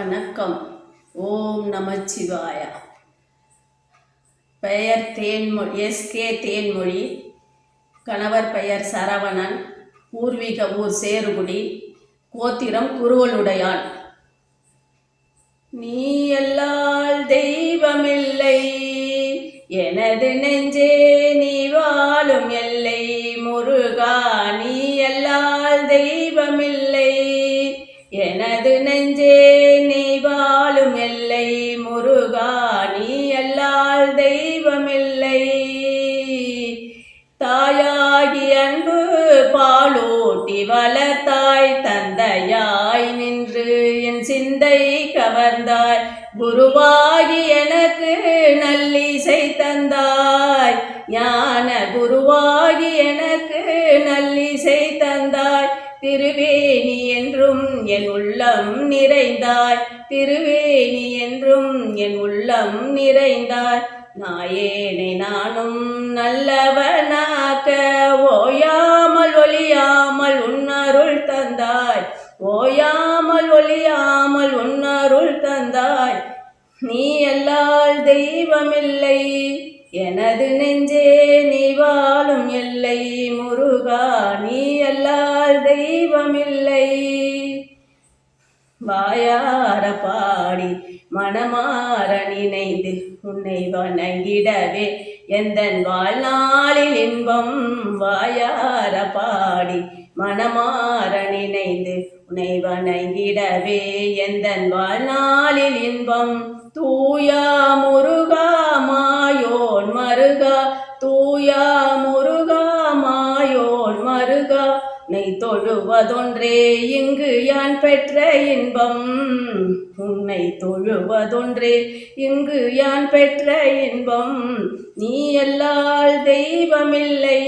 வணக்கம். ஓம் நமச்சிவாய. பெயர் எஸ்கே தேன்மொழி. கணவர் பெயர் சரவணன். பூர்வீக ஊர் சேருகுடி. கோத்திரம் குருவலுடையான். நீ எல்லால் தெய்வமில்லை, எனது நெஞ்சே நீ வாழும் எல்லை. முருகா நீ எல்லால் தெய்வமில்லை, எனது நெஞ்சே நீ வாழும் எல்லை. முருகா நீ எல்லால் தெய்வமில்லை. தாயாகி அன்பு பாலூட்டி வளர்த்தாய், தந்தையாய் நின்று என் சிந்தை கவர்ந்தாய். குருவாகி எனக்கு நல்லிசை தந்தாய், ஞான குருவாகி எனக்கு நல்லிசை தந்தாய். திருவேணி என்றும் என் உள்ளம் நிறைந்தாய், திருவேணி என்றும் என் உள்ளம் நிறைந்தாய். நாயேனை நானும் நல்லவனாக்க ஓயாமல் ஒளியாமல் உன்னருள் தந்தாய், ஓயாமல் ஒளியாமல் உன்னருள் தந்தாய். நீ எல்லால் தெய்வமில்லை, எனது நெஞ்சே நீ வாழும் எல்லை. முருகா நீ எல்லால் தெய்வமில்லை. வாயார பாடி மனமாற நினைந்து உன்னை வணங்கிடவே எந்தன் வாழ்நாளில் இன்பம். வாயார பாடி மனமாற நினைந்து உன்னை வணங்கிடவே எந்தன் வாழ்நாளில் இன்பம். தூயா முருகா மாயோன் மருகா, தூயா முருகா மாயோன் மருகா. உன்னை தொழுவதொன்றே இங்கு யான் பெற்ற இன்பம், உன்னை தொழுவதொன்றே இங்கு யான் பெற்ற இன்பம். நீ எல்லால் தெய்வமில்லை,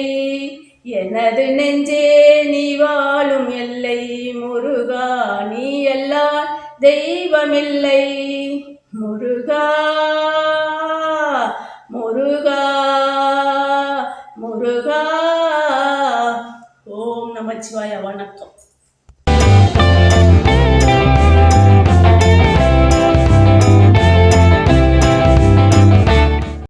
எனது நெஞ்சே நீ வாழும் எல்லை. முருகா நீ எல்லால் தெய்வமில்லை. முருகா முருகா முருகா. ஓம் நமச்சிவாய. வணக்கம்.